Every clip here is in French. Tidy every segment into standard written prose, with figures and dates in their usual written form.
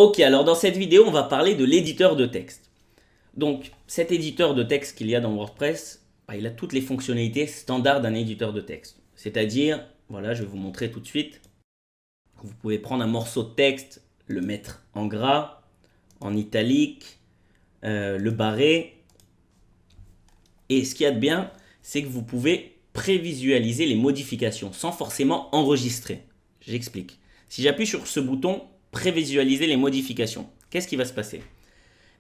Ok, alors dans cette vidéo, on va parler de l'éditeur de texte. Donc, cet éditeur de texte qu'il y a dans WordPress, il a toutes les fonctionnalités standards d'un éditeur de texte. C'est-à-dire, voilà, je vais vous montrer tout de suite. Vous pouvez prendre un morceau de texte, le mettre en gras, en italique, le barrer. Et ce qu'il y a de bien, c'est que vous pouvez prévisualiser les modifications sans forcément enregistrer. J'explique. Si j'appuie sur ce bouton, prévisualiser les modifications, qu'est-ce qui va se passer?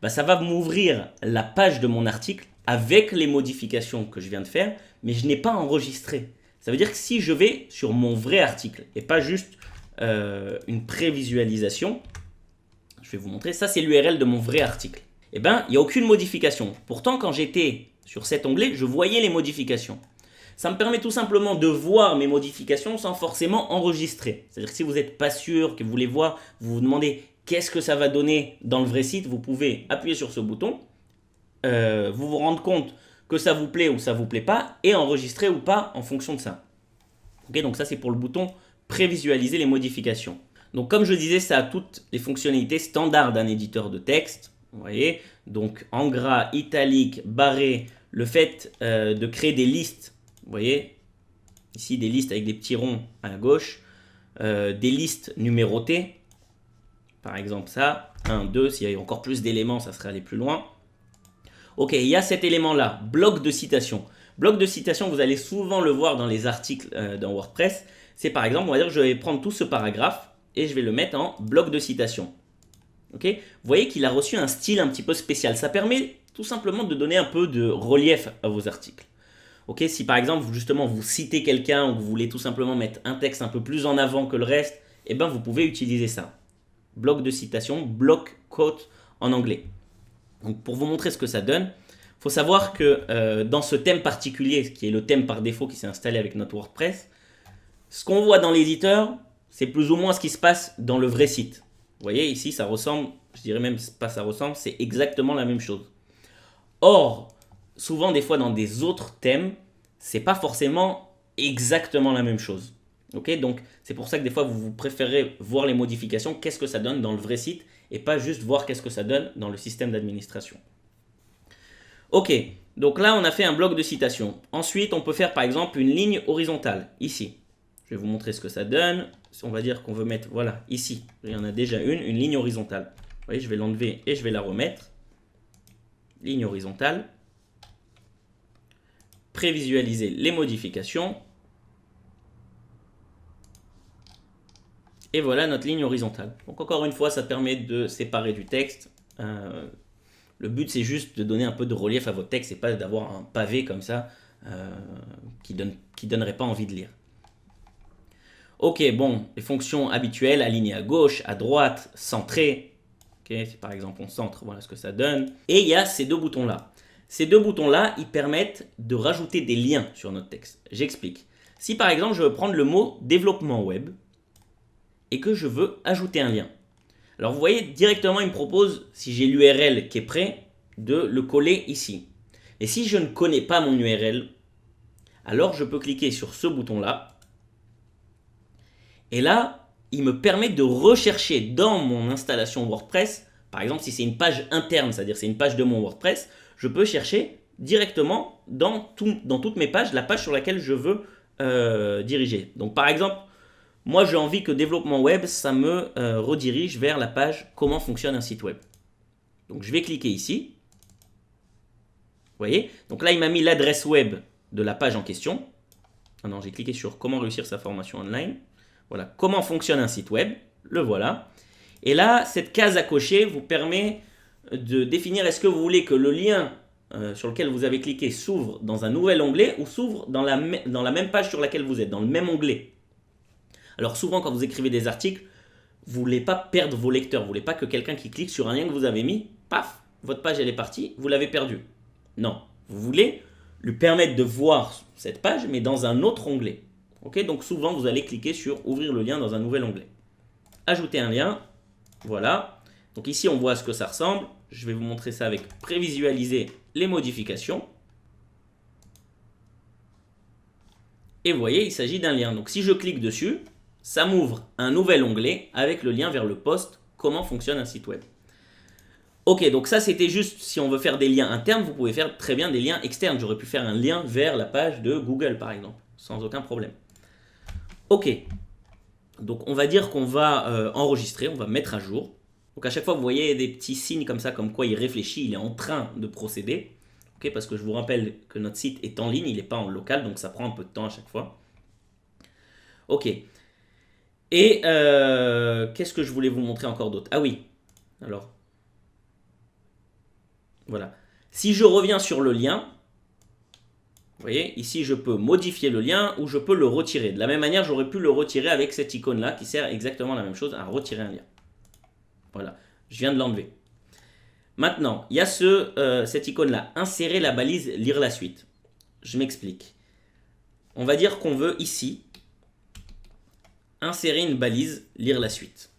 Ça va m'ouvrir la page de mon article avec les modifications que je viens de faire, mais je n'ai pas enregistré. Ça veut dire que si je vais sur mon vrai article et pas juste une prévisualisation, je vais vous montrer, ça c'est l'URL de mon vrai article. Il n'y a aucune modification. Pourtant, quand j'étais sur cet onglet, je voyais les modifications. Ça me permet tout simplement de voir mes modifications sans forcément enregistrer. C'est-à-dire que si vous n'êtes pas sûr, que vous voulez voir, vous vous demandez qu'est-ce que ça va donner dans le vrai site, vous pouvez appuyer sur ce bouton, vous vous rendre compte que ça vous plaît ou ça ne vous plaît pas, et enregistrer ou pas en fonction de ça. Okay, donc ça c'est pour le bouton prévisualiser les modifications. Donc comme je disais, ça a toutes les fonctionnalités standards d'un éditeur de texte. Vous voyez, donc en gras, italique, barré, le fait de créer des listes. Vous voyez, ici des listes avec des petits ronds à gauche, des listes numérotées, par exemple ça, 1, 2, s'il y a encore plus d'éléments, ça serait aller plus loin. Ok, il y a cet élément-là, bloc de citation. Bloc de citation, vous allez souvent le voir dans les articles dans WordPress. C'est par exemple, on va dire que je vais prendre tout ce paragraphe et je vais le mettre en bloc de citation. Ok, vous voyez qu'il a reçu un style un petit peu spécial. Ça permet tout simplement de donner un peu de relief à vos articles. Ok, si par exemple, justement, vous citez quelqu'un ou vous voulez tout simplement mettre un texte un peu plus en avant que le reste, vous pouvez utiliser ça. Bloc de citation, block quote en anglais. Donc, pour vous montrer ce que ça donne, il faut savoir que dans ce thème particulier, qui est le thème par défaut qui s'est installé avec notre WordPress, ce qu'on voit dans l'éditeur, c'est plus ou moins ce qui se passe dans le vrai site. Vous voyez, ici, ça ressemble, je dirais même pas ça ressemble, c'est exactement la même chose. Or, souvent, des fois, dans des autres thèmes, c'est pas forcément exactement la même chose. Ok, donc c'est pour ça que des fois, vous préférez voir les modifications, qu'est-ce que ça donne dans le vrai site, et pas juste voir qu'est-ce que ça donne dans le système d'administration. Ok, donc là, on a fait un bloc de citation. Ensuite, on peut faire par exemple une ligne horizontale, ici. Je vais vous montrer ce que ça donne. On va dire qu'on veut mettre, voilà, ici. Il y en a déjà une ligne horizontale. Vous voyez, je vais l'enlever et je vais la remettre. Ligne horizontale. Prévisualiser les modifications. Et voilà notre ligne horizontale. Donc encore une fois, ça permet de séparer du texte. Le but, c'est juste de donner un peu de relief à votre texte et pas d'avoir un pavé comme ça qui donnerait pas envie de lire. Ok, bon, les fonctions habituelles, aligner à gauche, à droite, centrer. Ok, si par exemple on centre, voilà ce que ça donne. Et il y a ces deux boutons-là. Ces deux boutons-là, ils permettent de rajouter des liens sur notre texte. J'explique. Si par exemple je veux prendre le mot développement web et que je veux ajouter un lien. Alors vous voyez, directement il me propose, si j'ai l'URL qui est prêt, de le coller ici. Et si je ne connais pas mon URL, alors je peux cliquer sur ce bouton-là. Et là, il me permet de rechercher dans mon installation WordPress, par exemple si c'est une page interne, c'est-à-dire c'est une page de mon WordPress, je peux chercher directement dans toutes mes pages, la page sur laquelle je veux diriger. Donc par exemple, moi j'ai envie que développement web, ça me redirige vers la page comment fonctionne un site web. Donc je vais cliquer ici. Vous voyez? Donc là il m'a mis l'adresse web de la page en question. Ah non, j'ai cliqué sur comment réussir sa formation online. Voilà, comment fonctionne un site web, le voilà. Et là, cette case à cocher vous permet de définir est-ce que vous voulez que le lien sur lequel vous avez cliqué s'ouvre dans un nouvel onglet ou s'ouvre dans la même page sur laquelle vous êtes, dans le même onglet. Alors souvent, quand vous écrivez des articles, vous ne voulez pas perdre vos lecteurs, vous ne voulez pas que quelqu'un qui clique sur un lien que vous avez mis, paf, votre page elle est partie, vous l'avez perdu. Non, vous voulez lui permettre de voir cette page, mais dans un autre onglet. Okay, donc souvent, vous allez cliquer sur ouvrir le lien dans un nouvel onglet. Ajouter un lien. Voilà. Donc ici, on voit ce que ça ressemble. Je vais vous montrer ça avec prévisualiser les modifications. Et vous voyez, il s'agit d'un lien. Donc si je clique dessus, ça m'ouvre un nouvel onglet avec le lien vers le post comment fonctionne un site web. Ok, donc ça c'était juste si on veut faire des liens internes, vous pouvez faire très bien des liens externes. J'aurais pu faire un lien vers la page de Google par exemple, sans aucun problème. Ok, donc on va dire qu'on va enregistrer, on va mettre à jour. Donc à chaque fois vous voyez des petits signes comme ça, comme quoi il réfléchit, il est en train de procéder. Ok, parce que je vous rappelle que notre site est en ligne, il n'est pas en local, donc ça prend un peu de temps à chaque fois. Ok. Et qu'est-ce que je voulais vous montrer encore d'autre? Ah oui, alors, voilà. Si je reviens sur le lien, vous voyez, ici je peux modifier le lien ou je peux le retirer. De la même manière, j'aurais pu le retirer avec cette icône-là qui sert exactement la même chose à retirer un lien. Voilà, je viens de l'enlever. Maintenant, il y a cette icône-là, insérer la balise, lire la suite. Je m'explique. On va dire qu'on veut ici insérer une balise, lire la suite.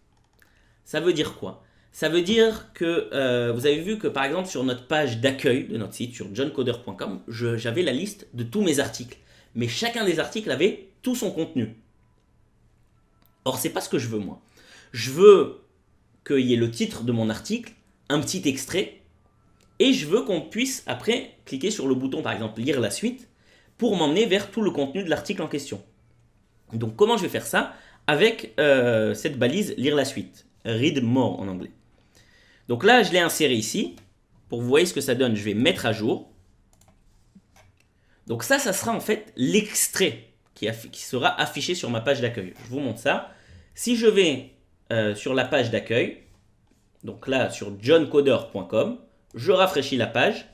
Ça veut dire quoi? Ça veut dire que vous avez vu que par exemple sur notre page d'accueil de notre site, sur johncoder.com, j'avais la liste de tous mes articles. Mais chacun des articles avait tout son contenu. Or, c'est pas ce que je veux moi. Je veux qu'il y ait le titre de mon article, un petit extrait, et je veux qu'on puisse après cliquer sur le bouton par exemple lire la suite pour m'emmener vers tout le contenu de l'article en question. Donc comment je vais faire ça? Avec cette balise lire la suite, read more en anglais. Donc là je l'ai inséré ici, pour que vous voyez ce que ça donne, je vais mettre à jour. Donc ça sera en fait l'extrait qui sera affiché sur ma page d'accueil. Je vous montre ça. Si je vais sur la page d'accueil, donc là sur johncoder.com, je rafraîchis la page.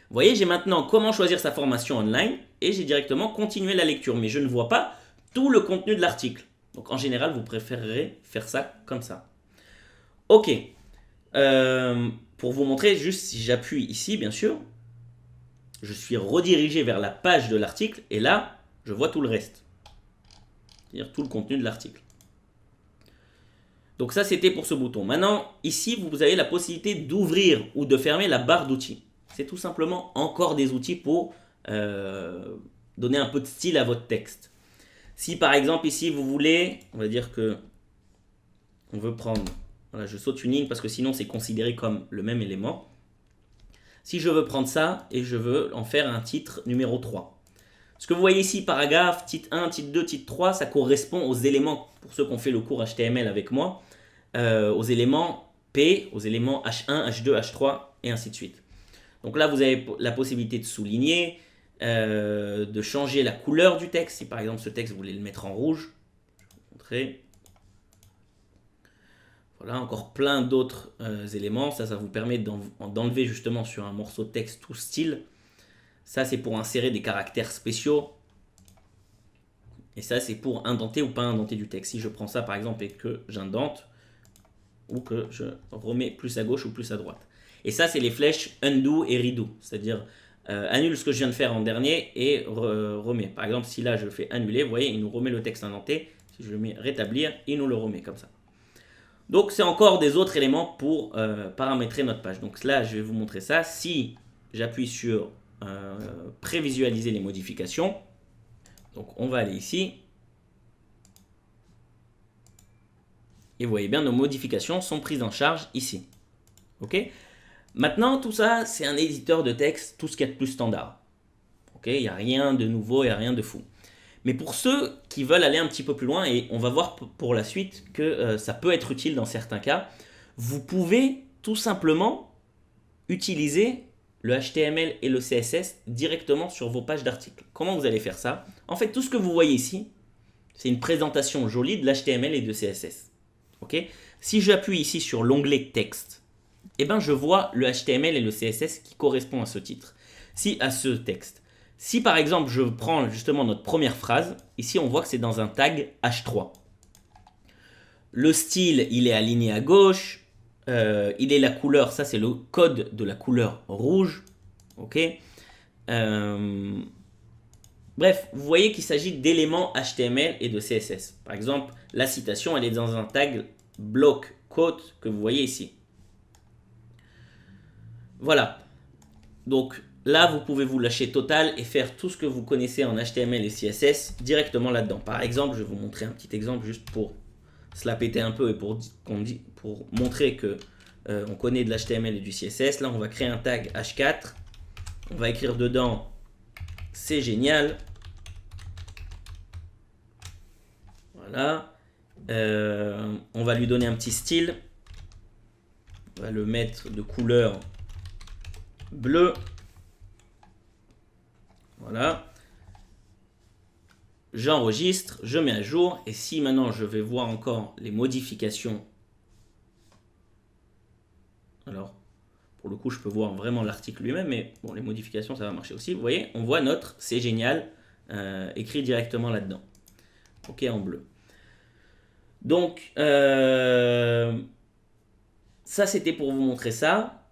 Vous voyez, j'ai maintenant comment choisir sa formation online et j'ai directement continué la lecture, mais je ne vois pas tout le contenu de l'article. Donc en général, vous préférerez faire ça comme ça. Ok. Pour vous montrer, juste si j'appuie ici, bien sûr, je suis redirigé vers la page de l'article et là, je vois tout le reste. C'est-à-dire tout le contenu de l'article. Donc ça, c'était pour ce bouton. Maintenant, ici, vous avez la possibilité d'ouvrir ou de fermer la barre d'outils. C'est tout simplement encore des outils pour donner un peu de style à votre texte. Si par exemple ici vous voulez, on va dire que on veut prendre, voilà, je saute une ligne parce que sinon c'est considéré comme le même élément. Si je veux prendre ça et je veux en faire un titre numéro 3. Ce que vous voyez ici, paragraphe, titre 1, titre 2, titre 3, ça correspond aux éléments, pour ceux qui ont fait le cours HTML avec moi, aux éléments P, aux éléments H1, H2, H3 et ainsi de suite. Donc là, vous avez la possibilité de souligner, de changer la couleur du texte. Si par exemple ce texte, vous voulez le mettre en rouge, je vais vous montrer. Voilà, encore plein d'autres éléments. Ça vous permet d'enlever justement sur un morceau de texte tout style. Ça, c'est pour insérer des caractères spéciaux. Et ça, c'est pour indenter ou pas indenter du texte. Si je prends ça par exemple et que j'indente, ou que je remets plus à gauche ou plus à droite. Et ça, c'est les flèches undo et redo, c'est-à-dire annule ce que je viens de faire en dernier et remet. Par exemple, si là je fais annuler, vous voyez, il nous remet le texte indenté. Si je le mets rétablir, il nous le remet comme ça. Donc, c'est encore des autres éléments pour paramétrer notre page. Donc là, je vais vous montrer ça. Si j'appuie sur prévisualiser les modifications, donc on va aller ici. Et vous voyez bien, nos modifications sont prises en charge ici. Ok ? Maintenant, tout ça, c'est un éditeur de texte, tout ce qu'il y a de plus standard. Ok ? Il n'y a rien de nouveau, il n'y a rien de fou. Mais pour ceux qui veulent aller un petit peu plus loin, et on va voir pour la suite que ça peut être utile dans certains cas, vous pouvez tout simplement utiliser le HTML et le CSS directement sur vos pages d'articles. Comment vous allez faire ça? En fait, tout ce que vous voyez ici, c'est une présentation jolie de l'HTML et de CSS. Okay. Si j'appuie ici sur l'onglet texte, eh ben je vois le HTML et le CSS qui correspond à ce titre, à ce texte. Si par exemple je prends justement notre première phrase, ici on voit que c'est dans un tag H3. Le style, il est aligné à gauche, il est la couleur, ça c'est le code de la couleur rouge. Ok. Bref, vous voyez qu'il s'agit d'éléments HTML et de CSS. Par exemple, la citation, elle est dans un tag bloc quote que vous voyez ici. Voilà. Donc là, vous pouvez vous lâcher total et faire tout ce que vous connaissez en HTML et CSS directement là-dedans. Par exemple, je vais vous montrer un petit exemple juste pour se la péter un peu et pour montrer que on connaît de l'HTML et du CSS, là on va créer un tag h4. On va écrire dedans c'est génial. Voilà. On va lui donner un petit style. On va le mettre de couleur bleue. Voilà. J'enregistre, je mets à jour. Et si maintenant je vais voir encore les modifications. Alors, pour le coup, je peux voir vraiment l'article lui-même. Mais bon, les modifications, ça va marcher aussi. Vous voyez, on voit notre c'est génial écrit directement là-dedans. OK, en bleu. Donc, ça c'était pour vous montrer ça.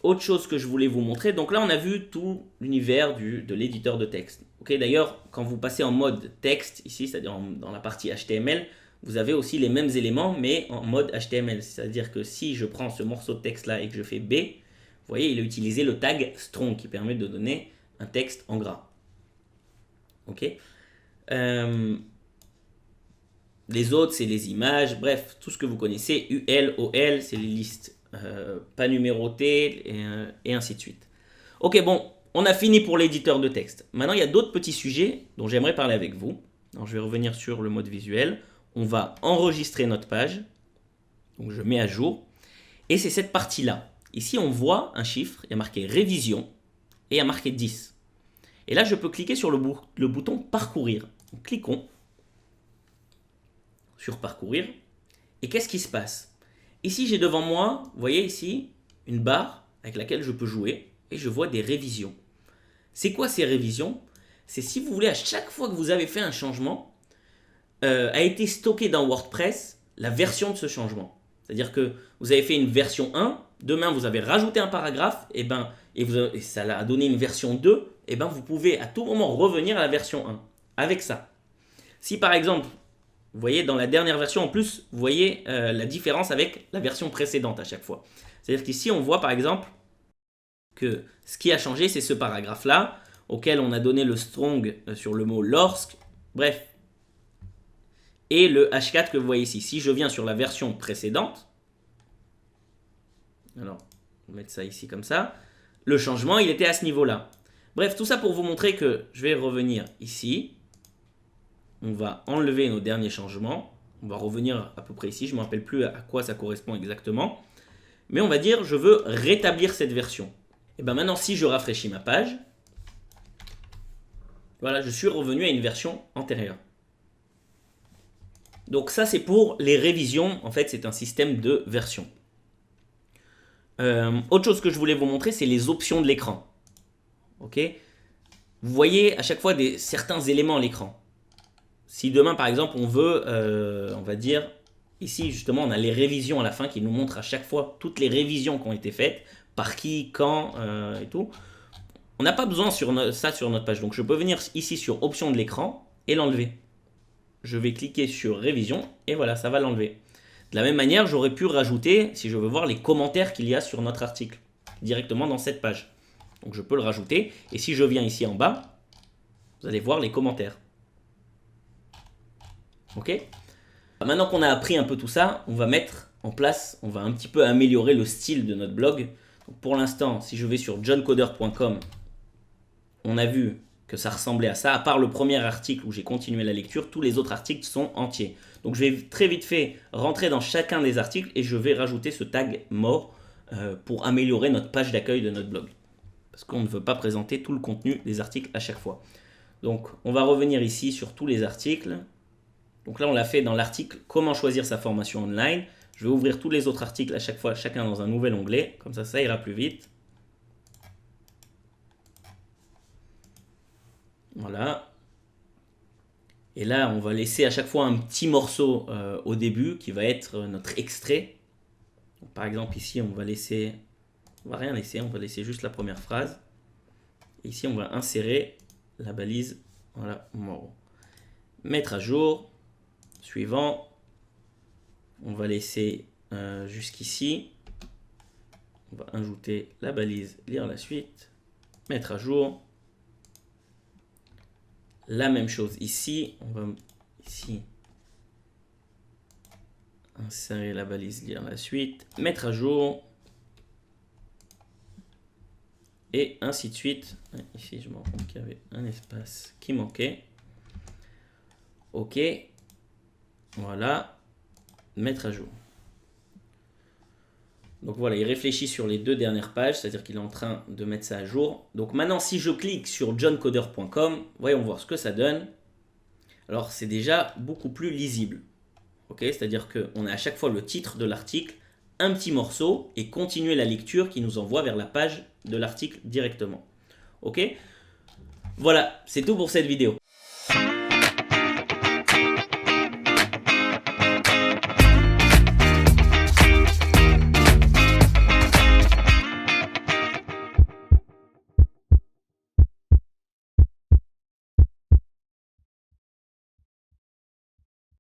Autre chose que je voulais vous montrer, donc là on a vu tout l'univers de l'éditeur de texte. Ok, d'ailleurs, quand vous passez en mode texte, ici, c'est-à-dire dans la partie HTML, vous avez aussi les mêmes éléments, mais en mode HTML. C'est-à-dire que si je prends ce morceau de texte là et que je fais B, vous voyez, il a utilisé le tag strong qui permet de donner un texte en gras. Ok. Les autres, c'est les images, bref, tout ce que vous connaissez. UL, OL, c'est les listes pas numérotées et ainsi de suite. Ok, bon, on a fini pour l'éditeur de texte. Maintenant, il y a d'autres petits sujets dont j'aimerais parler avec vous. Alors, je vais revenir sur le mode visuel. On va enregistrer notre page. Donc, je mets à jour. Et c'est cette partie-là. Ici, on voit un chiffre. Il y a marqué révision et il y a marqué 10. Et là, je peux cliquer sur le bouton parcourir. Donc, cliquons sur parcourir. Et qu'est-ce qui se passe? Ici, j'ai devant moi, vous voyez ici, une barre avec laquelle je peux jouer et je vois des révisions. C'est quoi ces révisions? C'est si vous voulez, à chaque fois que vous avez fait un changement, a été stocké dans WordPress la version de ce changement. C'est-à-dire que vous avez fait une version 1, demain vous avez rajouté un paragraphe, et ça a donné une version 2, et vous pouvez à tout moment revenir à la version 1 avec ça. Si par exemple, vous voyez, dans la dernière version, en plus, vous voyez la différence avec la version précédente à chaque fois. C'est-à-dire qu'ici, on voit par exemple que ce qui a changé, c'est ce paragraphe-là, auquel on a donné le strong sur le mot lorsque. Bref. Et le H4 que vous voyez ici. Si je viens sur la version précédente, alors, on va mettre ça ici comme ça, le changement, il était à ce niveau-là. Bref, tout ça pour vous montrer que je vais revenir ici. On va enlever nos derniers changements. On va revenir à peu près ici. Je ne me rappelle plus à quoi ça correspond exactement. Mais on va dire, je veux rétablir cette version. Et bien maintenant, si je rafraîchis ma page, voilà, je suis revenu à une version antérieure. Donc ça, c'est pour les révisions. En fait, c'est un système de version. Autre chose que je voulais vous montrer, c'est les options de l'écran. Ok. Vous voyez à chaque fois certains éléments à l'écran. Si demain, par exemple, on veut, on va dire, ici justement, on a les révisions à la fin qui nous montrent à chaque fois toutes les révisions qui ont été faites, par qui, quand et tout. On n'a pas besoin ça sur notre page. Donc, je peux venir ici sur options de l'écran et l'enlever. Je vais cliquer sur révision et voilà, ça va l'enlever. De la même manière, j'aurais pu rajouter, si je veux voir les commentaires qu'il y a sur notre article, directement dans cette page. Donc, je peux le rajouter. Et si je viens ici en bas, vous allez voir les commentaires. Ok. Maintenant qu'on a appris un peu tout ça, on va mettre en place, on va un petit peu améliorer le style de notre blog. Donc pour l'instant, si je vais sur johncoder.com, on a vu que ça ressemblait à ça. À part le premier article où j'ai continué la lecture, tous les autres articles sont entiers. Donc je vais très vite fait rentrer dans chacun des articles et je vais rajouter ce tag mort pour améliorer notre page d'accueil de notre blog. Parce qu'on ne veut pas présenter tout le contenu des articles à chaque fois. Donc on va revenir ici sur tous les articles. Donc là, on l'a fait dans l'article « Comment choisir sa formation online ». Je vais ouvrir tous les autres articles à chaque fois, chacun dans un nouvel onglet. Comme ça ira plus vite. Voilà. Et là, on va laisser à chaque fois un petit morceau au début qui va être notre extrait. Donc, par exemple, ici, on va rien laisser, on va laisser juste la première phrase. Et ici, on va insérer la balise. Voilà, mettre à jour. Suivant, on va laisser jusqu'ici. On va ajouter la balise, lire la suite, mettre à jour. La même chose ici. On va ici insérer la balise lire la suite, mettre à jour, et ainsi de suite. Ici, je me rends compte qu'il y avait un espace qui manquait. OK. Voilà. Mettre à jour. Donc voilà, il réfléchit sur les 2 dernières pages, c'est-à-dire qu'il est en train de mettre ça à jour. Donc maintenant, si je clique sur johncoder.com, voyons voir ce que ça donne. Alors, c'est déjà beaucoup plus lisible. OK, c'est-à-dire qu'on a à chaque fois le titre de l'article, un petit morceau et continuer la lecture qui nous envoie vers la page de l'article directement. OK? Voilà, c'est tout pour cette vidéo.